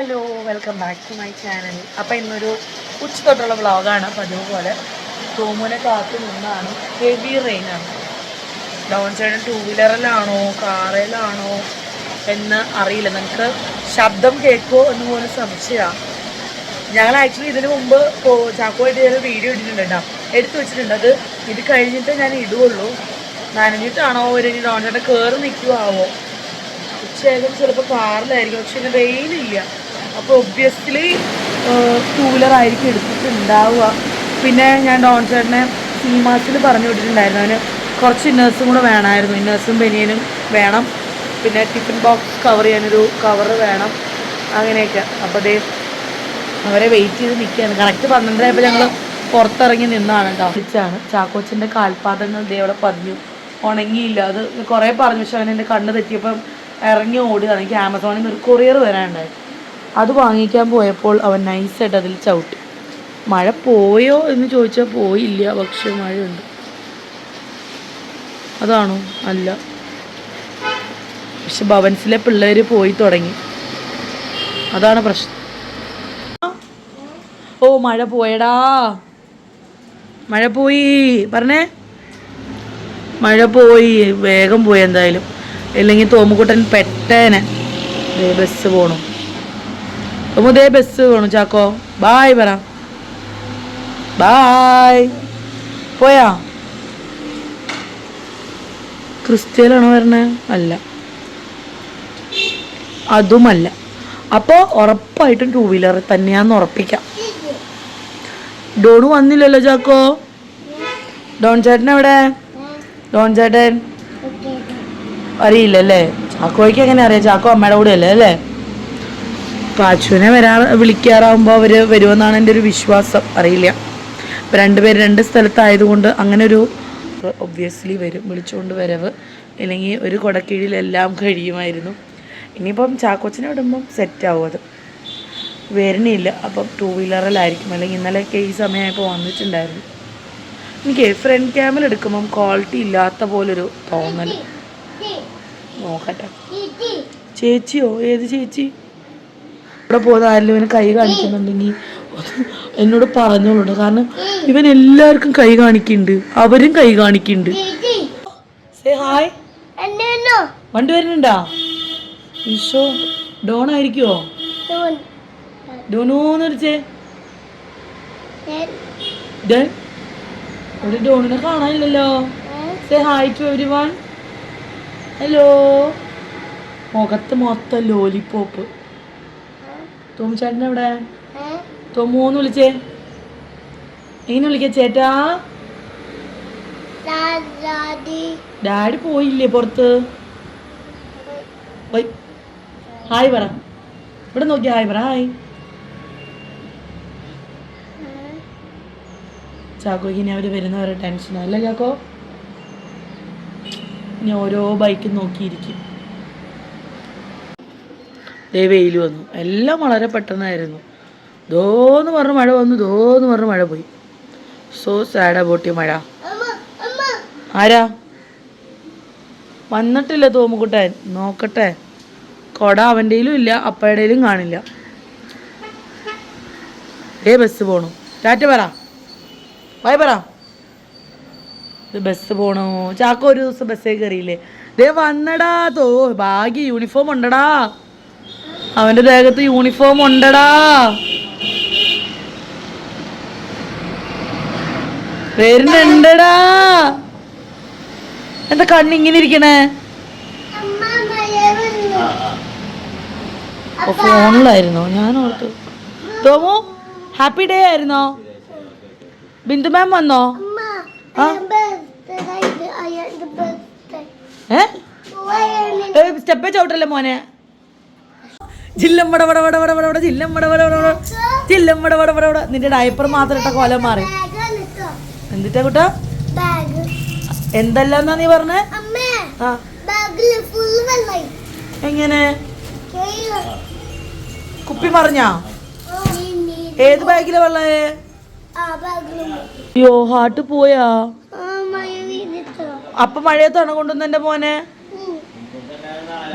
Hello, welcome back to my channel. അപ്പോൾ ഇന്നൊരു ഉച്ച തൊട്ടുള്ള വ്ളോഗാണ്. പതിവ് പോലെ റൂമിനെ കാത്തു നിന്നാണ്. ഹെവി റെയിനാണ്. ഡൗൺ സൈഡ് ടൂ വീലറിലാണോ കാറിലാണോ എന്ന് അറിയില്ല. നിങ്ങൾക്ക് ശബ്ദം കേൾക്കുമോ എന്ന് പോലും സംശയമാണ്. ഞങ്ങൾ ആക്ച്വലി ഇതിന് മുമ്പ് ചാക്കോയിട്ട് ഒരു വീഡിയോ ഇട്ടിട്ടുണ്ട് കേട്ടോ, എടുത്തു വെച്ചിട്ടുണ്ട്. ഇത് കഴിഞ്ഞിട്ട് ഞാൻ ഇടുകയുള്ളൂ. നനഞ്ഞിട്ടാണോ ഒരു ഡൗൺ സൈഡ് കയറി നിൽക്കുവാവോ. ഉച്ചയായാലും ചിലപ്പോൾ കാറിലായിരിക്കും, പക്ഷെ ഇങ്ങനെ വെയിലില്ല. അപ്പോൾ ഒബ്വിയസ്ലി ടൂ വീലറായിരിക്കും എടുത്തിട്ടുണ്ടാവുക. പിന്നെ ഞാൻ ഡോൺ ചേട്ടനെ സീമാസിൽ പറഞ്ഞു വിട്ടിട്ടുണ്ടായിരുന്നു. അവന് കുറച്ച് ഇന്നേഴ്സും കൂടെ വേണമായിരുന്നു. ഇന്നേഴ്സും ബനിയനും വേണം, പിന്നെ ടിഫിൻ ബോക്സ് കവർ ചെയ്യാനൊരു കവറ് വേണം, അങ്ങനെയൊക്കെ. അപ്പോൾ അവരെ വെയിറ്റ് ചെയ്ത് നിൽക്കുകയാണ്. കറക്റ്റ് 12 ആയപ്പോൾ ഞങ്ങൾ പുറത്തിറങ്ങി നിന്നാണ് കേട്ടോ. വിളിച്ചാണ് ചാക്കോച്ചിൻ്റെ കാൽപാദങ്ങൾ അവിടെ പതിഞ്ഞു, ഉണങ്ങിയില്ല. അത് കുറേ പറഞ്ഞു, പക്ഷെ അവൻ എൻ്റെ കണ്ണ് തെറ്റിയപ്പം ഇറങ്ങി ഓടുകയാണ്. എനിക്ക് ആമസോണിൽ നിന്ന് ഒരു കൊറിയർ വരാനുണ്ടായി. അത് വാങ്ങിക്കാൻ പോയപ്പോൾ അവൻ നൈസായിട്ട് അതിൽ ചവിട്ടി. മഴ പോയോ എന്ന് ചോദിച്ചാൽ പോയില്ല, പക്ഷെ മഴയുണ്ട്. അതാണോ? അല്ല, പക്ഷെ ഭവൻസിലെ പിള്ളേർ പോയി തുടങ്ങി, അതാണ് പ്രശ്നം. ഓ, മഴ പോയടാ, മഴ പോയി പറഞ്ഞേ. മഴ പോയി, വേഗം പോയി എന്തായാലും, ഇല്ലെങ്കിൽ തോമുക്കുട്ടൻ പെട്ടേനെ. ബസ് പോണു, തോമുദേ ബസ് പോണു. ചാക്കോ ബായ് പറ, ബായ്. പോയാ? ക്രിസ്ത്യയിലാണോ വരണേ? അല്ല, അതുമല്ല. അപ്പോൾ ഉറപ്പായിട്ടും ടൂ വീലർ തന്നെയാന്ന് ഉറപ്പിക്കാം. ഡോണു വന്നില്ലല്ലോ ചാക്കോ. ഡോൺ ചേട്ടൻ എവിടെ? ഡോൺ ചേട്ടൻ അറിയില്ലല്ലേ? ചാക്കോയ്ക്ക് എങ്ങനെ അറിയാം? ചാക്കോ അമ്മയുടെ കൂടെ അല്ലേ അല്ലേ? പാച്ചുവിനെ വിളിക്കാറാകുമ്പോൾ അവർ വരുമെന്നാണ് എൻ്റെ ഒരു വിശ്വാസം. അറിയില്ല. ഇപ്പം രണ്ടുപേര് രണ്ട് സ്ഥലത്തായതുകൊണ്ട് അങ്ങനെ ഒരു ഒബ്വിയസ്ലി വരും, വിളിച്ചുകൊണ്ട് വരവ്. ഇല്ലെങ്കിൽ ഒരു കുടക്കീഴിലെല്ലാം കഴിയുമായിരുന്നു. ഇനിയിപ്പം ചാക്കോച്ചിനെ വിടുമ്പം സെറ്റാവും. അത് വരണില്ല, അപ്പം ടൂ വീലറിലായിരിക്കും. അല്ലെങ്കിൽ ഇന്നലെയൊക്കെ ഈ സമയമായപ്പോൾ വന്നിട്ടുണ്ടായിരുന്നു. എനിക്ക് ഫ്രണ്ട് ക്യാമിൽ എടുക്കുമ്പം ക്വാളിറ്റി ഇല്ലാത്ത പോലൊരു തോന്നൽ. നോക്കട്ടെ. ചേച്ചിയോ? ഏത് ചേച്ചി? ഇവിടെ പോകുന്ന ആരെങ്കിലും ഇവന് കൈ കാണിക്കുന്നുണ്ടെങ്കിൽ എന്നോട് പറഞ്ഞോളൂ. കാരണം ഇവൻ എല്ലാവർക്കും കൈ കാണിക്കുന്നുണ്ട്, അവരും കൈ കാണിക്കുന്നുണ്ട്. Say hi. വണ്ടി വരുന്നുണ്ടാ? ഈശോ, ഡോൺ ആയിരിക്കുമോ? ഡോണൂന്ന് വിളിച്ചേ. ഇവിടെ ഡോണിനെ കാണാനില്ലല്ലോ. Say hi to everyone. Hello. മുഖത്ത് മൊത്തം ലോലിപ്പോപ്പ്. തോമു ചേട്ടൻ എവിടെ? തോമൂന്ന് വിളിച്ചേ. എങ്ങനെ വിളിക്ക ചേട്ടാ? ഡാഡി പോയില്ലേ പുറത്ത്? ഹായ് പറ. ഇവിടെ നോക്കി ഹായ് പറ. ഹായ്. ചാക്കോക്ക് ഇനി അവർ വരുന്നവരെ ടെൻഷനാണ് അല്ലേ ചാക്കോ? ഇനി ഓരോ ബൈക്കും നോക്കിയിരിക്കും. വെയിൽ വന്നു, എല്ലാം വളരെ പെട്ടെന്നായിരുന്നു. ദോന്ന് പറഞ്ഞ് മഴ വന്നു, ദോന്ന് പറഞ്ഞ് മഴ പോയി. സോ സാഡ് അബൌട്ട് മഴ. ആരാ വന്നിട്ടില്ല? തോമുക്കുട്ടൻ നോക്കട്ടെ. കൊട അവൻ്റെയിലും ഇല്ല, അപ്പയുടെയിലും കാണില്ല. ബസ് പോണു. ടാറ്റ പറ, ബൈ പറ. ഇത് ബസ് പോണു. ചാക്കോ ഒരു ദിവസം ബസ്സേ കയറിയില്ലേ? വന്നടാ. ഭാഗ്യ യൂണിഫോം ഉണ്ടടാ, അവന്റെ ദേഹത്ത് യൂണിഫോം ഉണ്ടടാ. വരുന്നുണ്ടടാ. എന്താ കണ്ണിങ്ങനെ ഇരിക്കണേ? ഫോണിലായിരുന്നോ? ഞാൻ ഓർത്തു. തോമു ഹാപ്പി ഡേ ആയിരുന്നോ? ബിന്ദു മാം വന്നോ? സ്റ്റെപ്പേ ചവിട്ടല്ലേ മോനെ. നിന്റെ ഡയപ്പർ മാത്രം ഇട്ട കോലം മാറി. എന്തിട്ടാ കുട്ടാ? എന്തെല്ലാന്നാ നീ പറഞ്ഞേ? എങ്ങനെ? കുപ്പി മറിഞ്ഞാ? ഏത് ബാഗിലെ വെള്ളേ? അയ്യോ, ഹാർട്ട് പോയാ? അപ്പൊ മഴയത്താണ് കൊണ്ടുവന്ന എന്റെ മോനെ.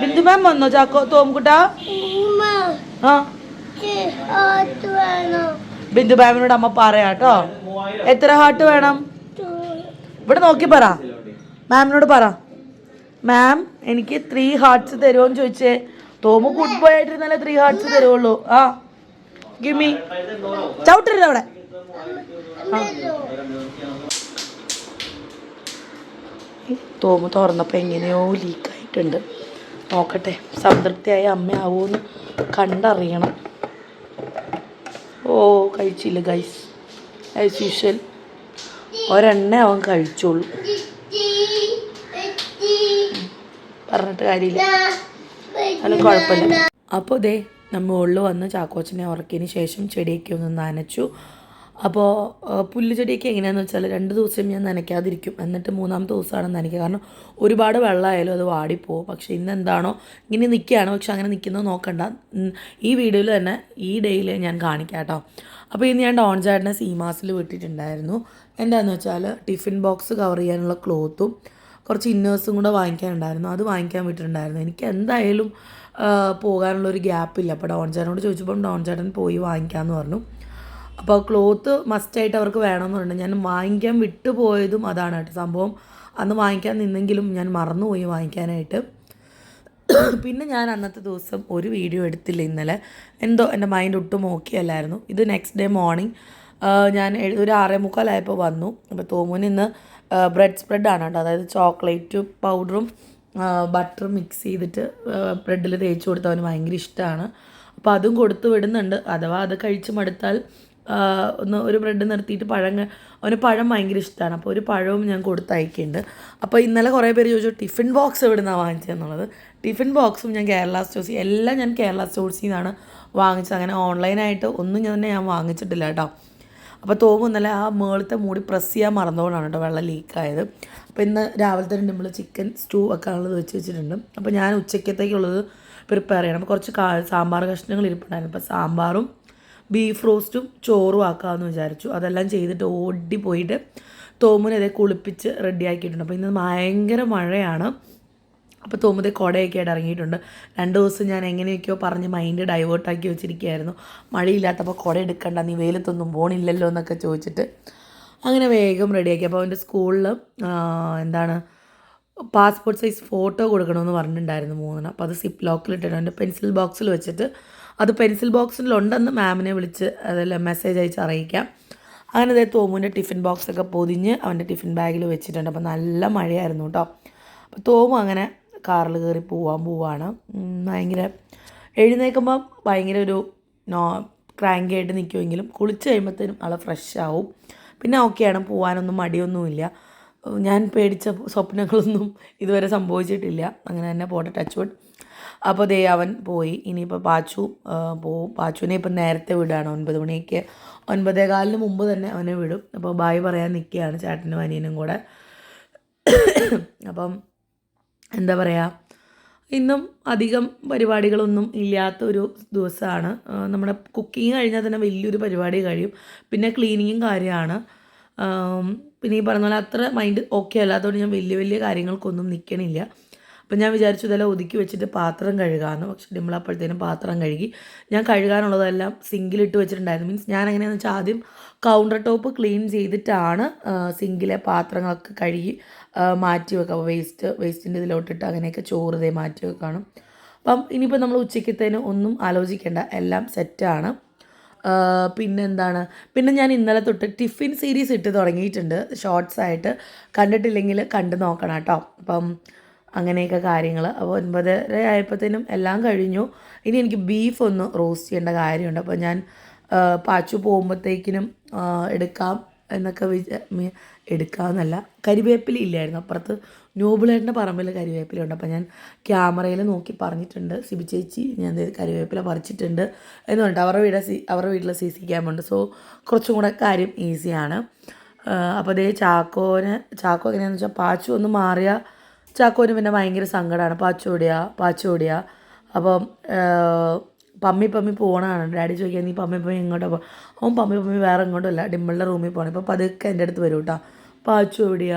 ബിന്ദു മാം വന്നോ ചാക്കോ തോംകുട്ടാ? ആ ബിന്ദു മാമിനോട് അമ്മ പറയാട്ടോ. എത്ര ഹാർട്ട് വേണം? ഇവിടെ നോക്കി പറ, മാമിനോട് പറ. മാം എനിക്ക് 3 ഹാർട്ട്സ് തരുമോന്ന് ചോദിച്ചേ. തോമു ഗുഡ് ബോയ് ആയിട്ടിരുന്നാലേ 3 ഹാർട്ട്സ് തരുള്ളൂ. ആ ഗിമ്മി ചവിട്ടരുത് അവിടെ. തോമു തുറന്നപ്പോൾ എങ്ങനെയോ ലീക്കായിട്ടുണ്ട്. നോക്കട്ടെ, സംതൃപ്തിയായ അമ്മയാവൂന്ന് കണ്ടറിയണം. ഓ കഴിച്ചില്ല ഗൈസ്, ആസ് യൂഷ്വൽ ഒരെണ്ണേ അവൻ കഴിച്ചോളൂ. പറഞ്ഞിട്ട് കാര്യമില്ല, അത് കുഴപ്പമില്ല. അപ്പോൾ ദേ നമ്മൾ മുകളിൽ വന്ന് ചാക്കോച്ചനെ ഉറക്കിയതിന് ശേഷം ചെടിയൊക്കെ ഒന്ന് നനച്ചു. അപ്പോൾ പുല്ല് ചെടിയൊക്കെ എങ്ങനെയാണെന്ന് വെച്ചാൽ 2 ദിവസം ഞാൻ നനയ്ക്കാതിരിക്കും, എന്നിട്ട് 3-ാമത്തെ ദിവസമാണ് നനയ്ക്കുക. കാരണം ഒരുപാട് വെള്ളമായാലും അത് വാടിപ്പോവും. പക്ഷേ ഇന്ന് എന്താണോ ഇങ്ങനെ നിൽക്കുകയാണ്, പക്ഷെ അങ്ങനെ നിൽക്കുന്നത് നോക്കണ്ട. ഈ വീഡിയോയിൽ തന്നെ ഈ ഡേയിൽ ഞാൻ കാണിക്കാം കേട്ടോ. അപ്പോൾ ഇന്ന് ഞാൻ ഡോൺ ചാട്ടിനെ സീമാസിൽ വിട്ടിട്ടുണ്ടായിരുന്നു. എന്താണെന്ന് വെച്ചാൽ ടിഫിൻ ബോക്സ് കവർ ചെയ്യാനുള്ള ക്ലോത്തും കുറച്ച് ഇന്നേഴ്സും കൂടെ വാങ്ങിക്കാനുണ്ടായിരുന്നു. അത് വാങ്ങിക്കാൻ വിട്ടിട്ടുണ്ടായിരുന്നു. എനിക്ക് എന്തായാലും പോകാനുള്ളൊരു ഗ്യാപ്പില്ല. അപ്പോൾ ഡോൺ ചാട്ടനോട് ചോദിച്ചപ്പം ഡോൺ ചാട്ടൻ പോയി വാങ്ങിക്കാമെന്ന് പറഞ്ഞു. അപ്പോൾ ക്ലോത്ത് മസ്റ്റായിട്ട് അവർക്ക് വേണമെന്ന് പറഞ്ഞു. ഞാൻ വാങ്ങിക്കാൻ വിട്ടുപോയതും അതാണ് കേട്ടോ സംഭവം. അന്ന് വാങ്ങിക്കാൻ നിന്നെങ്കിലും ഞാൻ മറന്നുപോയി വാങ്ങിക്കാനായിട്ട്. പിന്നെ ഞാൻ അന്നത്തെ ദിവസം ഒരു വീഡിയോ എടുത്തില്ല ഇന്നലെ. എന്തോ എൻ്റെ മൈൻഡ് ഒട്ടും ഓക്കെ അല്ലായിരുന്നു. ഇത് നെക്സ്റ്റ് ഡേ മോർണിംഗ് ഞാൻ ഒരു 6:45 വന്നു. അപ്പോൾ തോമുന് ഇന്ന് ബ്രെഡ് സ്പ്രെഡാണ് കേട്ടോ. അതായത് ചോക്ലേറ്റ് പൗഡറും ബട്ടറും മിക്സ് ചെയ്തിട്ട് ബ്രെഡിൽ തേച്ച് കൊടുത്ത് അവന് ഭയങ്കര ഇഷ്ടമാണ്. അപ്പോൾ അതും കൊടുത്ത് വിടുന്നുണ്ട്. അഥവാ അത് കഴിച്ച് മടുത്താൽ ഒരു ബ്രെഡ് നിർത്തിയിട്ട് അവന് പഴം ഭയങ്കര ഇഷ്ടമാണ്. അപ്പോൾ ഒരു പഴവും ഞാൻ കൊടുത്തയക്കുന്നുണ്ട്. അപ്പോൾ ഇന്നലെ കുറേ പേര് ചോദിച്ചു ടിഫിൻ ബോക്സ് എവിടെ നിന്നാണ് വാങ്ങിച്ചതെന്നുള്ളത്. ടിഫിൻ ബോക്സും ഞാൻ കേരള സ്റ്റോഴ്സ് എല്ലാം ഞാൻ കേരള സ്റ്റോഴ്സിൽ നിന്നാണ് വാങ്ങിച്ചത്. അങ്ങനെ ഓൺലൈനായിട്ട് ഒന്നും ഞാൻ വാങ്ങിച്ചിട്ടില്ല കേട്ടോ. അപ്പോൾ തോമു ഇന്നലെ ആ മേളത്തെ മൂടി പ്രസ് ചെയ്യാൻ മറന്നുകൊണ്ടാണ് കേട്ടോ വെള്ളം ലീക്കായത്. അപ്പോൾ ഇന്ന് രാവിലത്തെ നമ്മൾ ചിക്കൻ സ്റ്റൂ ഒക്കെ ഉള്ളത് വെച്ചിട്ടുണ്ട്. അപ്പോൾ ഞാൻ ഉച്ചക്കത്തേക്കുള്ളത് പ്രിപ്പയർ ചെയ്യണം. അപ്പോൾ കുറച്ച് സാമ്പാർ കഷ്ണങ്ങൾ ഇരിപ്പുണ്ടായിരുന്നു. അപ്പോൾ സാമ്പാറും ബീഫ് റോസ്റ്റും ചോറും ആക്കാമെന്ന് വിചാരിച്ചു. അതെല്ലാം ചെയ്തിട്ട് ഓടി പോയിട്ട് തോമുനെ കുളിപ്പിച്ച് റെഡിയാക്കിയിട്ടുണ്ട്. അപ്പോൾ ഇന്ന് ഭയങ്കര മഴയാണ്. അപ്പോൾ തോമുതെ കുടയൊക്കെ ആയിട്ട് ഇറങ്ങിയിട്ടുണ്ട്. 2 ദിവസം ഞാൻ എങ്ങനെയൊക്കെയോ പറഞ്ഞ് മൈൻഡ് ഡൈവേർട്ടാക്കി വെച്ചിരിക്കുകയായിരുന്നു. മഴയില്ലാത്തപ്പോൾ കുട എടുക്കണ്ട, നീ വെയിലത്തൊന്നും പോണില്ലല്ലോ എന്നൊക്കെ ചോദിച്ചിട്ട് അങ്ങനെ വേഗം റെഡിയാക്കി. അപ്പോൾ അവൻ്റെ സ്കൂളിൽ എന്താണ് പാസ്പോർട്ട് സൈസ് ഫോട്ടോ കൊടുക്കണമെന്ന് പറഞ്ഞിട്ടുണ്ടായിരുന്നു 3. അപ്പോൾ അത് സിപ്പ് ലോക്കിലിട്ടിട്ട് അവൻ്റെ പെൻസിൽ ബോക്സിൽ വെച്ചിട്ട് അത് പെൻസിൽ ബോക്സിലുണ്ടെന്ന് മാമിനെ വിളിച്ച് അതെല്ലാം മെസ്സേജ് അയച്ച് അറിയിക്കാം. അങ്ങനെ അതേ തോമുവിൻ്റെ ടിഫിൻ ബോക്സൊക്കെ പൊതിഞ്ഞ് അവൻ്റെ ടിഫിൻ ബാഗിൽ വെച്ചിട്ടുണ്ട്. അപ്പോൾ നല്ല മഴയായിരുന്നു കേട്ടോ. അപ്പോൾ തോമു അങ്ങനെ കാറിൽ കയറി പോവാണ്. ഭയങ്കര എഴുന്നേൽക്കുമ്പോൾ ഭയങ്കര ഒരു ക്രാങ്കി ആയിട്ട് നിൽക്കുമെങ്കിലും കുളിച്ച് കഴിയുമ്പോഴത്തേനും ആൾ ഫ്രഷ് ആവും. പിന്നെ ഓക്കെയാണ്, പോകാനൊന്നും മടിയൊന്നുമില്ല. ഞാൻ പേടിച്ച സ്വപ്നങ്ങളൊന്നും ഇതുവരെ സംഭവിച്ചിട്ടില്ല. അങ്ങനെ തന്നെ പോട്ടെ, ടച്ച് വുഡ്. അപ്പോൾ ദേ അവൻ പോയി. ഇനിയിപ്പോൾ പാച്ചു പോവും. പാച്ചുവിനെ ഇപ്പം നേരത്തെ വിടുകയാണ്. 9 മണിക്ക് 9:15 മുമ്പ് തന്നെ അവനെ വിടും. അപ്പോൾ ബായ് പറയാൻ നിൽക്കുകയാണ് ചേട്ടനും അനിയനും കൂടെ. അപ്പം എന്താ പറയുക, ഇന്നും അധികം പരിപാടികളൊന്നും ഇല്ലാത്തൊരു ദിവസമാണ്. നമ്മുടെ കുക്കിങ് കഴിഞ്ഞാൽ തന്നെ വലിയൊരു പരിപാടി കഴിയും. പിന്നെ ക്ലീനിങ്ങും കാര്യമാണ്. പിന്നെ ഈ പറഞ്ഞ പോലെ അത്ര മൈൻഡ് ഓക്കെ അല്ലാത്തതുകൊണ്ട് ഞാൻ വലിയ കാര്യങ്ങൾക്കൊന്നും നിൽക്കണില്ല. അപ്പം ഞാൻ വിചാരിച്ചു ഇതെല്ലാം ഒതുക്കി വെച്ചിട്ട് പാത്രം കഴുകാമെന്ന്. പക്ഷേ നമ്മളപ്പോഴത്തേനും പാത്രം കഴുകി. ഞാൻ കഴുകാനുള്ളതെല്ലാം സിങ്കിലിട്ട് വെച്ചിട്ടുണ്ടായിരുന്നു. മീൻസ് ഞാൻ എങ്ങനെയാണെന്ന് വെച്ചാൽ ആദ്യം കൗണ്ടർ ടോപ്പ് ക്ലീൻ ചെയ്തിട്ടാണ് സിങ്കിലെ പാത്രങ്ങളൊക്കെ കഴുകി മാറ്റി വെക്കുക. അപ്പോൾ വേസ്റ്റിൻ്റെ ഇതിലോട്ടിട്ട് അങ്ങനെയൊക്കെ ചോറ് മാറ്റി വെക്കുകയാണ്. അപ്പം ഇനിയിപ്പോൾ നമ്മൾ ഉച്ചയ്ക്കത്തേന് ഒന്നും ആലോചിക്കേണ്ട, എല്ലാം സെറ്റാണ്. പിന്നെ ഞാൻ ഇന്നലെ തൊട്ട് ടിഫിൻ സീരീസ് ഇട്ട് തുടങ്ങിയിട്ടുണ്ട്. ഷോർട്സ് ആയിട്ട് കണ്ടിട്ടില്ലെങ്കിൽ കണ്ടു നോക്കണം കേട്ടോ. അപ്പം അങ്ങനെയൊക്കെ കാര്യങ്ങൾ. അപ്പോൾ 9:30 ആയപ്പോഴത്തേനും എല്ലാം കഴിഞ്ഞു. ഇനി എനിക്ക് ബീഫ് ഒന്ന് റോസ്റ്റ് ചെയ്യേണ്ട കാര്യമുണ്ട്. അപ്പോൾ ഞാൻ പാച്ചു പോകുമ്പോഴത്തേക്കിനും എടുക്കാം എന്നൊക്കെ എടുക്കാമെന്നല്ല, കരിവേപ്പില ഇല്ലായിരുന്നു. അപ്പുറത്ത് നോബിളേട്ടൻ്റെ പറമ്പിൽ കരിവേപ്പിലുണ്ട്. അപ്പോൾ ഞാൻ ക്യാമറയിൽ നോക്കി പറഞ്ഞിട്ടുണ്ട്, സിബി ചേച്ചി ഞാൻ കരിവേപ്പില പറിച്ചിട്ടുണ്ട് എന്ന് പറഞ്ഞിട്ട്. അവരുടെ വീട്ടിൽ CC ക്യാമുണ്ട്. സോ കുറച്ചും കൂടെ കാര്യം ഈസിയാണ്. അപ്പോൾ അതേ ചാക്കോ എങ്ങനെയാണെന്ന് വെച്ചാൽ പാച്ചു ഒന്ന് മാറിയ ചാക്കോന് പിന്നെ ഭയങ്കര സങ്കടമാണ്. പാച്ചു ഓടിയ. അപ്പം പമ്മി പോകണമാണ്. ഡാഡി ചോദിക്കാൻ നീ പമ്മി എങ്ങോട്ടാണ് പോകുക? അവൻ പമ്മി വേറെ എങ്ങോട്ടും അല്ല, ഡിമ്പിളുടെ റൂമിൽ പോകണം. ഇപ്പോൾ പതുക്കെ എൻ്റെ അടുത്ത് വരും കേട്ടോ. പാച്ചു ഓടിയ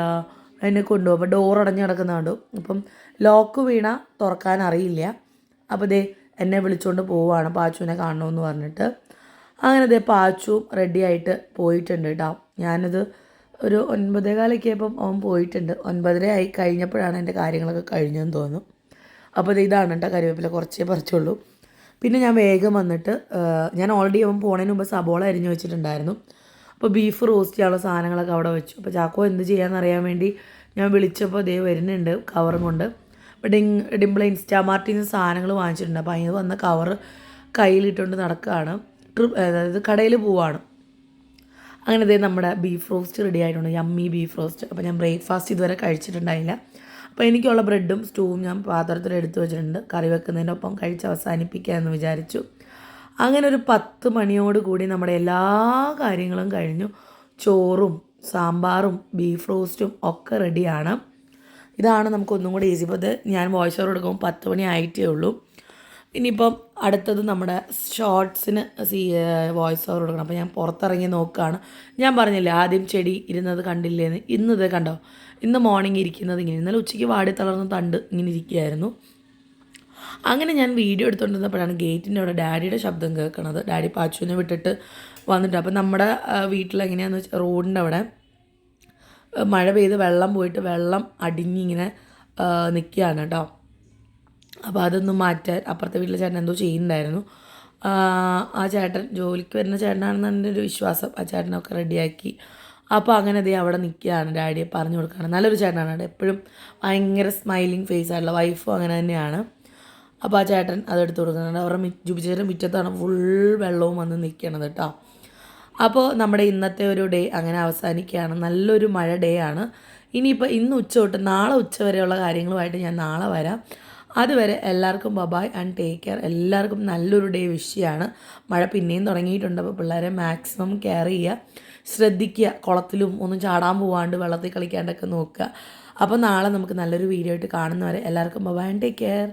എന്നെ കൊണ്ടുപോകും. അപ്പോൾ ഡോർ അടഞ്ഞ് കിടക്കുന്ന കണ്ടു. അപ്പം ലോക്ക് വീണ തുറക്കാൻ അറിയില്ല. അപ്പോൾ ദേ എന്നെ വിളിച്ചുകൊണ്ട് പോവുകയാണ് പാച്ചുവിനെ കാണണമെന്ന് പറഞ്ഞിട്ട്. അങ്ങനെ അതേ പാച്ചുവും റെഡി ആയിട്ട് പോയിട്ടുണ്ട് കേട്ടോ. ഞാനത് ഒരു 9:15 ആയപ്പം അവൻ പോയിട്ടുണ്ട്. 9:30 ആയി കഴിഞ്ഞപ്പോഴാണ് എൻ്റെ കാര്യങ്ങളൊക്കെ കഴിഞ്ഞെന്ന് തോന്നുന്നു. അപ്പോൾ ഇതാണ് കേട്ടോ കറിവേപ്പില, കുറച്ചേ പറിച്ചുള്ളൂ. പിന്നെ ഞാൻ വേഗം വന്നിട്ട് ഞാൻ ഓൾറെഡി അവൻ പോണതിന് മുമ്പ് സബോള അരിഞ്ഞ് വെച്ചിട്ടുണ്ടായിരുന്നു. അപ്പോൾ ബീഫ് റോസ്റ്റ് ചെയ്യാനുള്ള സാധനങ്ങളൊക്കെ അവിടെ വെച്ചു. അപ്പോൾ ചാക്കോ എന്ത് ചെയ്യാമെന്നറിയാൻ വേണ്ടി ഞാൻ വിളിച്ചപ്പോൾ ദേ വരുന്നുണ്ട് കവറും കൊണ്ട്. അപ്പോൾ ഡിംപിൾ ഇൻസ്റ്റാമാർട്ടിൽ നിന്ന് സാധനങ്ങൾ വാങ്ങിച്ചിട്ടുണ്ട്. അപ്പോൾ അതിന് വന്ന കവർ കയ്യിലിട്ടുകൊണ്ട് നടക്കുകയാണ്. അതായത് കടയിൽ പോവാണ്. അങ്ങനെ ദേ നമ്മുടെ ബീഫ് റോസ്റ്റ് റെഡി ആയിട്ടുണ്ട്, യമ്മി ബീഫ് റോസ്റ്റ്. അപ്പോൾ ഞാൻ ബ്രേക്ക്ഫാസ്റ്റ് ഇതുവരെ കഴിച്ചിട്ടുണ്ടായില്ല. അപ്പോൾ എനിക്കുള്ള ബ്രെഡും സ്റ്റൂവും ഞാൻ പാത്രത്തിൽ എടുത്തു വെച്ചിട്ടുണ്ട്. കറി വെക്കുന്നതിനൊപ്പം കഴിച്ച് അവസാനിപ്പിക്കാമെന്ന് വിചാരിച്ചു. അങ്ങനെ ഒരു 10 മണിയോട് കൂടി നമ്മുടെ എല്ലാ കാര്യങ്ങളും കഴിഞ്ഞു. ചോറും സാമ്പാറും ബീഫ് റോസ്റ്റും ഒക്കെ റെഡിയാണ്. ഇതാണ് നമുക്കൊന്നും കൂടി ഈസി. ഇപ്പോൾ ഇത് ഞാൻ വോയിസ് ഓവർ എടുക്കുമ്പോൾ 10 മണി ആയിട്ടേ ഉള്ളൂ. ഇനിയിപ്പം അടുത്തത് നമ്മുടെ ഷോർട്സിന് വോയിസ് ഓവർ കൊടുക്കണം. അപ്പോൾ ഞാൻ പുറത്തിറങ്ങി നോക്കുകയാണ്. ഞാൻ പറഞ്ഞില്ലേ ആദ്യം ചെടി ഇരുന്നത് കണ്ടില്ലേന്ന്, ഇന്നത് കണ്ടോ, ഇന്ന് മോർണിംഗ് ഇരിക്കുന്നത് ഇങ്ങനെ. ഇന്നലെ ഉച്ചയ്ക്ക് വാടി തളർന്ന തണ്ട് ഇങ്ങനെ ഇരിക്കുകയായിരുന്നു. അങ്ങനെ ഞാൻ വീഡിയോ എടുത്തുകൊണ്ടിരുന്നപ്പോഴാണ് ഗേറ്റിൻ്റെ അവിടെ ഡാഡിയുടെ ശബ്ദം കേൾക്കണത്. ഡാഡി പാച്ചുവിനെ വിട്ടിട്ട് വന്നിട്ട്. അപ്പോൾ നമ്മുടെ വീട്ടിലെങ്ങനെയാണെന്ന് വെച്ചാൽ റോഡിൻ്റെ അവിടെ മഴ പെയ്ത് വെള്ളം പോയിട്ട് വെള്ളം അടിഞ്ഞിങ്ങനെ നിൽക്കുകയാണ് കേട്ടോ. അപ്പോൾ അതൊന്നും മാറ്റാൻ അപ്പുറത്തെ വീട്ടിലെ ചേട്ടൻ എന്തോ ചെയ്യുന്നുണ്ടായിരുന്നു. ആ ചേട്ടൻ ജോലിക്ക് വരുന്ന ചേട്ടനാണെന്ന് എൻ്റെ ഒരു വിശ്വാസം. ആ ചേട്ടനൊക്കെ റെഡിയാക്കി. അപ്പോൾ അങ്ങനെ ദേ അവിടെ നിൽക്കുകയാണ്. ഡാഡിയെ പറഞ്ഞു കൊടുക്കുകയാണ്. നല്ലൊരു ചേട്ടനാണ് അവിടെ, എപ്പോഴും ഭയങ്കര സ്മൈലിങ് ഫേസ് ആയിട്ടുള്ള. വൈഫും അങ്ങനെ തന്നെയാണ്. അപ്പോൾ ആ ചേട്ടൻ അതെടുത്ത് കൊടുക്കുന്നുണ്ട്. അവരുടെ ജുബിച്ചേട്ടൻ മുറ്റത്താണ് ഫുൾ വെള്ളവും വന്ന് നിൽക്കണത് കേട്ടോ. അപ്പോൾ നമ്മുടെ ഇന്നത്തെ ഒരു ഡേ അങ്ങനെ അവസാനിക്കുകയാണ്. നല്ലൊരു മഴ ഡേ ആണ്. ഇനിയിപ്പോൾ ഇന്ന് ഉച്ച തൊട്ട് നാളെ ഉച്ച വരെയുള്ള കാര്യങ്ങളുമായിട്ട് ഞാൻ നാളെ വരാം. അതുവരെ എല്ലാവർക്കും ബബായ് ആൻഡ് ടേക്ക് കെയർ. എല്ലാവർക്കും നല്ലൊരു ഡേ വിഷ് ചെയ്യാണ്. മഴ പിന്നെയും തുടങ്ങിയിട്ടുണ്ട്. അപ്പോൾ പിള്ളേരെ മാക്സിമം കെയർ ചെയ്യുക, ശ്രദ്ധിക്കുക. കുളത്തിലും ഒന്നും ചാടാൻ പോവാണ്ട് വെള്ളത്തിൽ കളിക്കാണ്ടൊക്കെ നോക്കുക. അപ്പോൾ നാളെ നമുക്ക് നല്ലൊരു വീഡിയോ ആയിട്ട് കാണുന്നവരെ എല്ലാവർക്കും ബബായ് ആൻഡ് ടേക്ക് കെയർ.